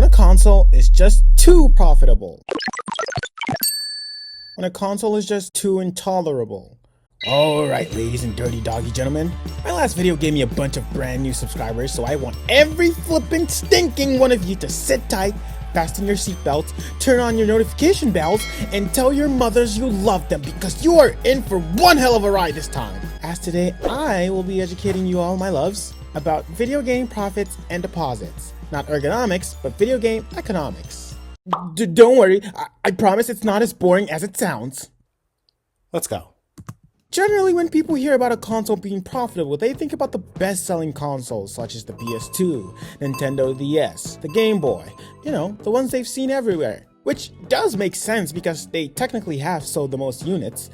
a console is just too profitable. When a console is just too intolerable. Alright, ladies and dirty doggy gentlemen, my last video gave me a bunch of brand new subscribers, so I want every flippin' stinking one of you to sit tight, fasten your seatbelts, turn on your notification bells, and tell your mothers you love them because you are in for one hell of a ride this time. As today, I will be educating you all, my loves, about video game profits and deposits. Not ergonomics, but video game economics. Don't worry, I promise it's not as boring as it sounds. Let's go. Generally, when people hear about a console being profitable, they think about the best-selling consoles such as the PS2, Nintendo DS, the Game Boy, you know, the ones they've seen everywhere. Which does make sense because they technically have sold the most units.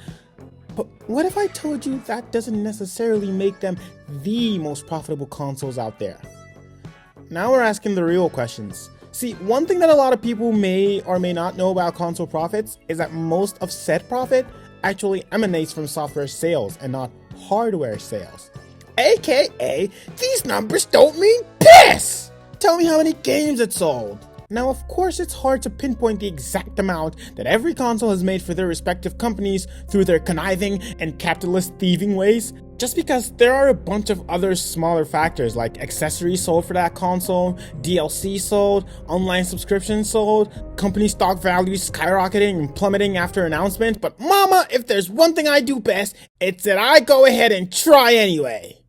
But what if I told you that doesn't necessarily make them the most profitable consoles out there? Now we're asking the real questions. See, one thing that a lot of people may or may not know about console profits is that most of said profit actually emanates from software sales and not hardware sales. AKA, these numbers don't mean piss! Tell me how many games it sold. Now, of course, it's hard to pinpoint the exact amount that every console has made for their respective companies through their conniving and capitalist thieving ways, just because there are a bunch of other smaller factors like accessories sold for that console, DLC sold, online subscriptions sold, company stock values skyrocketing and plummeting after announcement, but mama, if there's one thing I do best, it's that I go ahead and try anyway.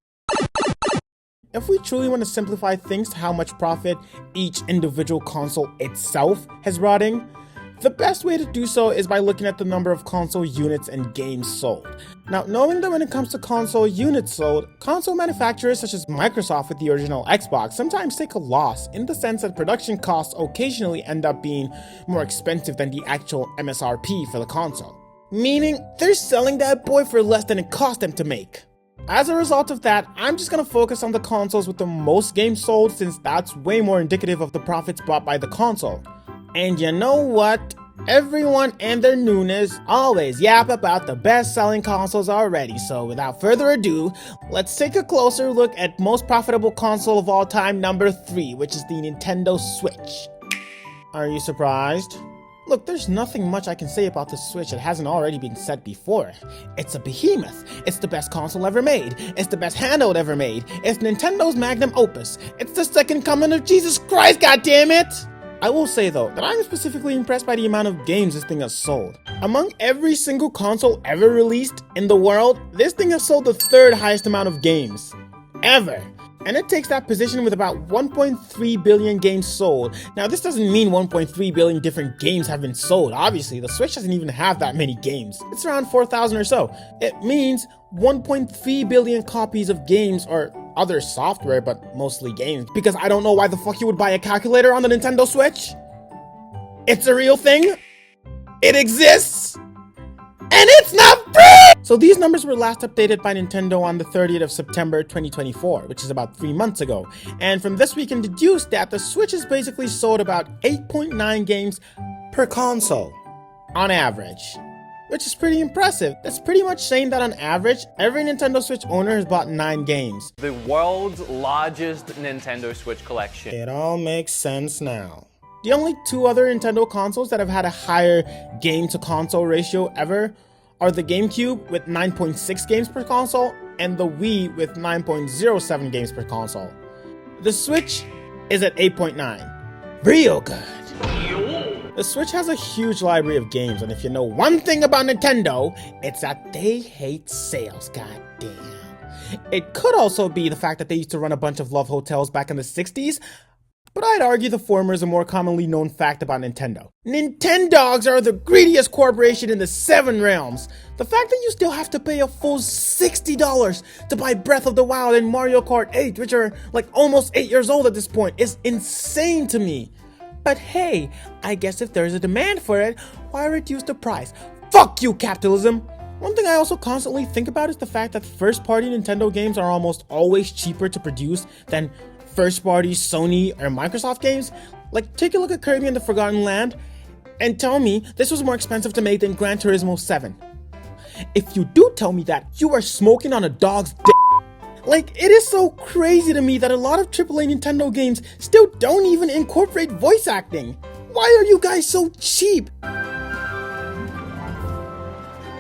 If we truly want to simplify things to how much profit each individual console itself has brought in, the best way to do so is by looking at the number of console units and games sold. Now, knowing that when it comes to console units sold, console manufacturers such as Microsoft with the original Xbox sometimes take a loss in the sense that production costs occasionally end up being more expensive than the actual MSRP for the console. Meaning, they're selling that boy for less than it cost them to make. As a result of that, I'm just gonna focus on the consoles with the most games sold since that's way more indicative of the profits brought by the console. And you know what? Everyone and their newness always yap about the best-selling consoles already, so without further ado, let's take a closer look at most profitable console of all time number 3, which is the Nintendo Switch. Are you surprised? Look, there's nothing much I can say about the Switch that hasn't already been said before. It's a behemoth. It's the best console ever made. It's the best handheld ever made. It's Nintendo's magnum opus. It's the second coming of Jesus Christ, goddammit! I will say though, that I'm specifically impressed by the amount of games this thing has sold. Among every single console ever released in the world, this thing has sold the third highest amount of games. Ever. And it takes that position with about 1.3 billion games sold. Now, this doesn't mean 1.3 billion different games have been sold. Obviously, the Switch doesn't even have that many games. It's around 4,000 or so. It means 1.3 billion copies of games or other software, but mostly games. Because I don't know why the fuck you would buy a calculator on the Nintendo Switch. It's a real thing. It exists. And it's not free! So these numbers were last updated by Nintendo on the 30th of September 2024, which is about 3 months ago. And from this we can deduce that the Switch has basically sold about 8.9 games per console, on average. Which is pretty impressive. That's pretty much saying that on average, every Nintendo Switch owner has bought 9 games. The world's largest Nintendo Switch collection. It all makes sense now. The only 2 other Nintendo consoles that have had a higher game-to-console ratio ever are the GameCube with 9.6 games per console and the Wii with 9.07 games per console. The Switch is at 8.9. Real good. The Switch has a huge library of games, and if you know one thing about Nintendo, it's that they hate sales, goddamn. It could also be the fact that they used to run a bunch of love hotels back in the 60s, but I'd argue the former is a more commonly known fact about Nintendo. Nintendogs are the greediest corporation in the 7 realms. The fact that you still have to pay a full $60 to buy Breath of the Wild and Mario Kart 8, which are like almost 8 years old at this point, is insane to me. But hey, I guess if there's a demand for it, why reduce the price? Fuck you, capitalism! One thing I also constantly think about is the fact that first-party Nintendo games are almost always cheaper to produce than first-party Sony or Microsoft games. Like, take a look at Kirby and the Forgotten Land and tell me this was more expensive to make than Gran Turismo 7. If you do tell me that, you are smoking on a dog's dick. Like, it is so crazy to me that a lot of AAA Nintendo games still don't even incorporate voice acting. Why are you guys so cheap?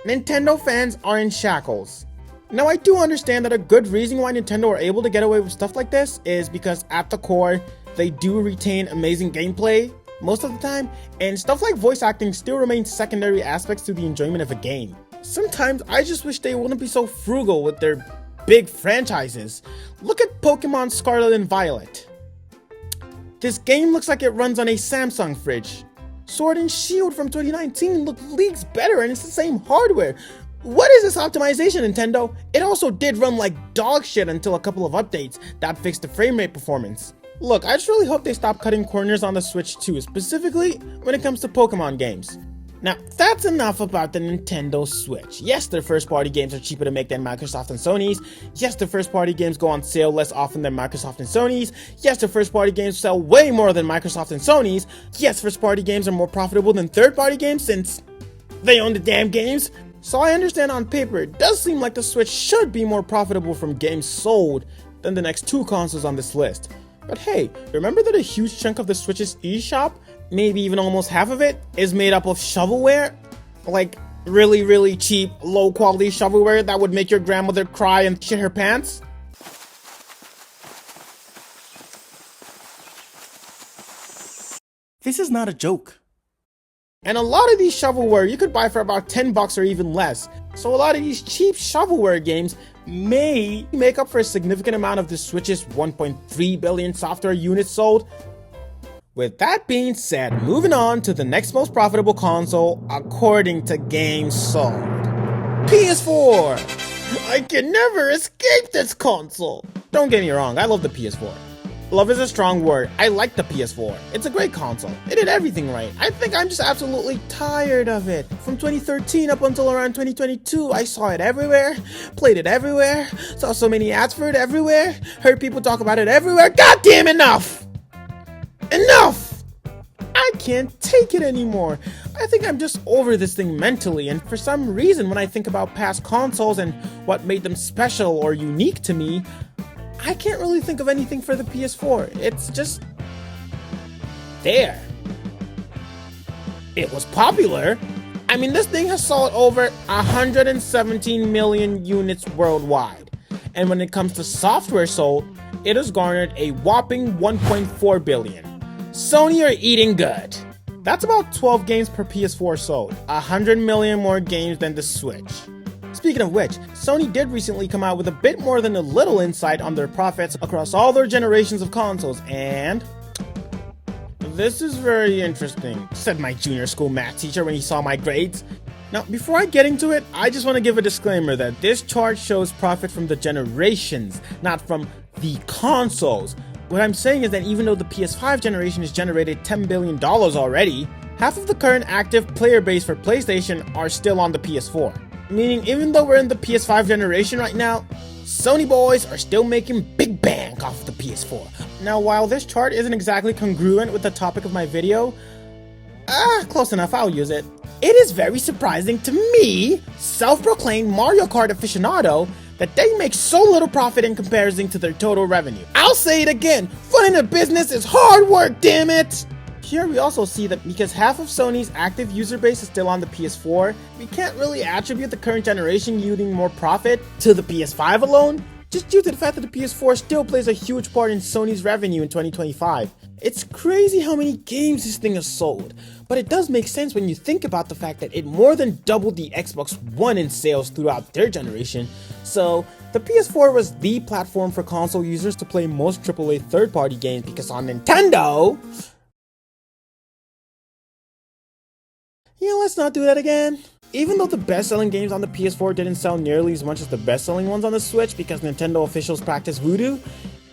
Nintendo fans are in shackles. Now, I do understand that a good reason why Nintendo are able to get away with stuff like this is because at the core, they do retain amazing gameplay most of the time, and stuff like voice acting still remains secondary aspects to the enjoyment of a game. Sometimes I just wish they wouldn't be so frugal with their big franchises. Look at Pokemon Scarlet and Violet. This game looks like it runs on a Samsung fridge. Sword and Shield from 2019 look leagues better and it's the same hardware. What is this optimization, Nintendo? It also did run like dog shit until a couple of updates that fixed the frame rate performance. Look, I just really hope they stop cutting corners on the Switch too, specifically when it comes to Pokemon games. Now, that's enough about the Nintendo Switch. Yes, their first-party games are cheaper to make than Microsoft and Sony's. Yes, their first-party games go on sale less often than Microsoft and Sony's. Yes, their first-party games sell way more than Microsoft and Sony's. Yes, first-party games are more profitable than third-party games since they own the damn games. So I understand on paper, it does seem like the Switch should be more profitable from games sold than the next two consoles on this list. But hey, remember that a huge chunk of the Switch's eShop, maybe even almost half of it, is made up of shovelware? Like really cheap, low quality shovelware that would make your grandmother cry and shit her pants? This is not a joke. And a lot of these shovelware you could buy for about $10 or even less. So a lot of these cheap shovelware games may make up for a significant amount of the Switch's 1.3 billion software units sold. With that being said, moving on to the next most profitable console according to games sold. PS4! I can never escape this console! Don't get me wrong, I love the PS4. Love is a strong word. I like the PS4. It's a great console. It did everything right. I think I'm just absolutely tired of it. From 2013 up until around 2022, I saw it everywhere, played it everywhere, saw so many ads for it everywhere, heard people talk about it everywhere. Goddamn enough! Enough! I can't take it anymore. I think I'm just over this thing mentally, and for some reason when I think about past consoles and what made them special or unique to me, I can't really think of anything for the PS4. It's just there. It was popular. I mean, this thing has sold over 117 million units worldwide. And when it comes to software sold, it has garnered a whopping 1.4 billion. Sony are eating good. That's about 12 games per PS4 sold. 100 million more games than the Switch. Speaking of which, Sony did recently come out with a bit more than a little insight on their profits across all their generations of consoles, and this is very interesting, said my junior school math teacher when he saw my grades. Now, before I get into it, I just want to give a disclaimer that this chart shows profit from the generations, not from the consoles. What I'm saying is that even though the PS5 generation has generated $10 billion already, half of the current active player base for PlayStation are still on the PS4. Meaning, even though we're in the PS5 generation right now, Sony boys are still making big bank off of the PS4. Now, while this chart isn't exactly congruent with the topic of my video, close enough, I'll use it. It is very surprising to me, self-proclaimed Mario Kart aficionado, that they make so little profit in comparison to their total revenue. I'll say it again, running a business is hard work, damn it! Here we also see that because half of Sony's active user base is still on the PS4, we can't really attribute the current generation yielding more profit to the PS5 alone, just due to the fact that the PS4 still plays a huge part in Sony's revenue in 2025. It's crazy how many games this thing has sold, but it does make sense when you think about the fact that it more than doubled the Xbox One in sales throughout their generation, so the PS4 was the platform for console users to play most AAA third-party games because on Nintendo... Yeah, let's not do that again. Even though the best-selling games on the PS4 didn't sell nearly as much as the best-selling ones on the Switch because Nintendo officials practice voodoo,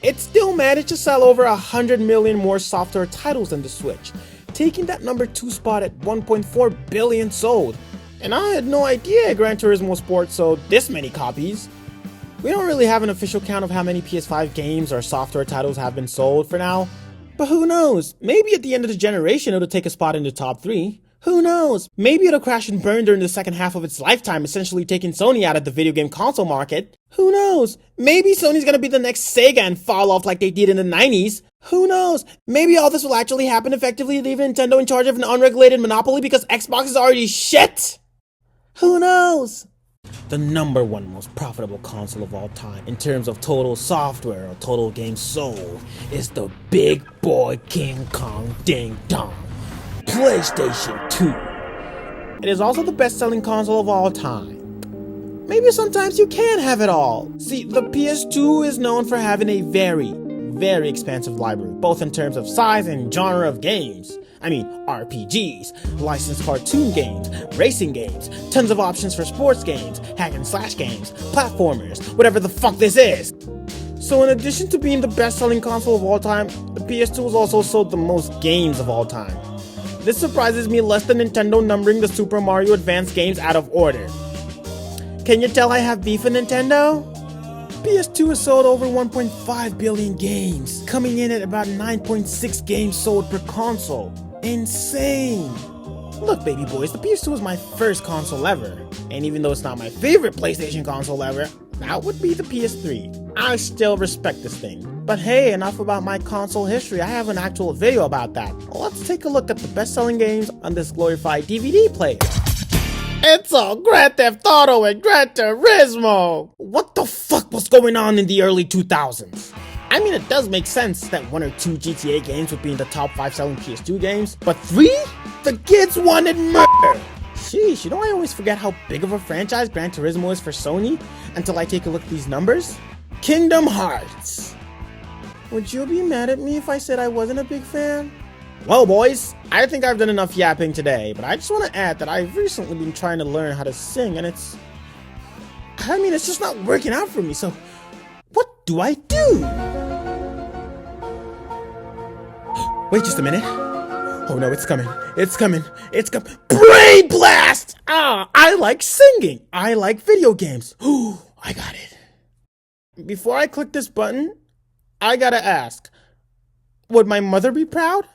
it still managed to sell over 100 million more software titles than the Switch, taking that number 2 spot at 1.4 billion sold. And I had no idea Gran Turismo Sport sold this many copies. We don't really have an official count of how many PS5 games or software titles have been sold for now, but who knows, maybe at the end of the generation it'll take a spot in the top 3. Who knows? Maybe it'll crash and burn during the second half of its lifetime, essentially taking Sony out of the video game console market. Who knows? Maybe Sony's gonna be the next Sega and fall off like they did in the 90s. Who knows? Maybe all this will actually happen, effectively leaving Nintendo in charge of an unregulated monopoly because Xbox is already shit. Who knows? The number one most profitable console of all time in terms of total software or total games sold is the big boy King Kong Ding Dong, PlayStation 2. It is also the best-selling console of all time. Maybe sometimes you can have it all. See, the PS2 is known for having a very, very expansive library, both in terms of size and genre of games. I mean, RPGs, licensed cartoon games, racing games, tons of options for sports games, hack and slash games, platformers, whatever the fuck this is. So in addition to being the best-selling console of all time, the PS2 has also sold the most games of all time. This surprises me less than Nintendo numbering the Super Mario Advance games out of order. Can you tell I have beef with Nintendo? PS2 has sold over 1.5 billion games, coming in at about 9.6 games sold per console. Insane! Look, baby boys, the PS2 was my first console ever. And even though it's not my favorite PlayStation console ever, that would be the PS3. I still respect this thing. But hey, enough about my console history. I have an actual video about that. Let's take a look at the best-selling games on this glorified DVD player. It's all Grand Theft Auto and Gran Turismo! What the fuck was going on in the early 2000s? I mean, it does make sense that 1 or 2 GTA games would be in the top 5 selling PS2 games, but 3? The kids wanted murder! Sheesh, you know, I always forget how big of a franchise Gran Turismo is for Sony until I take a look at these numbers. Kingdom Hearts. Would you be mad at me if I said I wasn't a big fan? Well, boys, I think I've done enough yapping today, but I just want to add that I've recently been trying to learn how to sing, and it's just not working out for me, so what do I do? Wait just a minute. Oh no, it's coming. It's coming. It's coming. Brain blast! Ah, I like singing. I like video games. Ooh, I got it. Before I click this button, I gotta ask, would my mother be proud?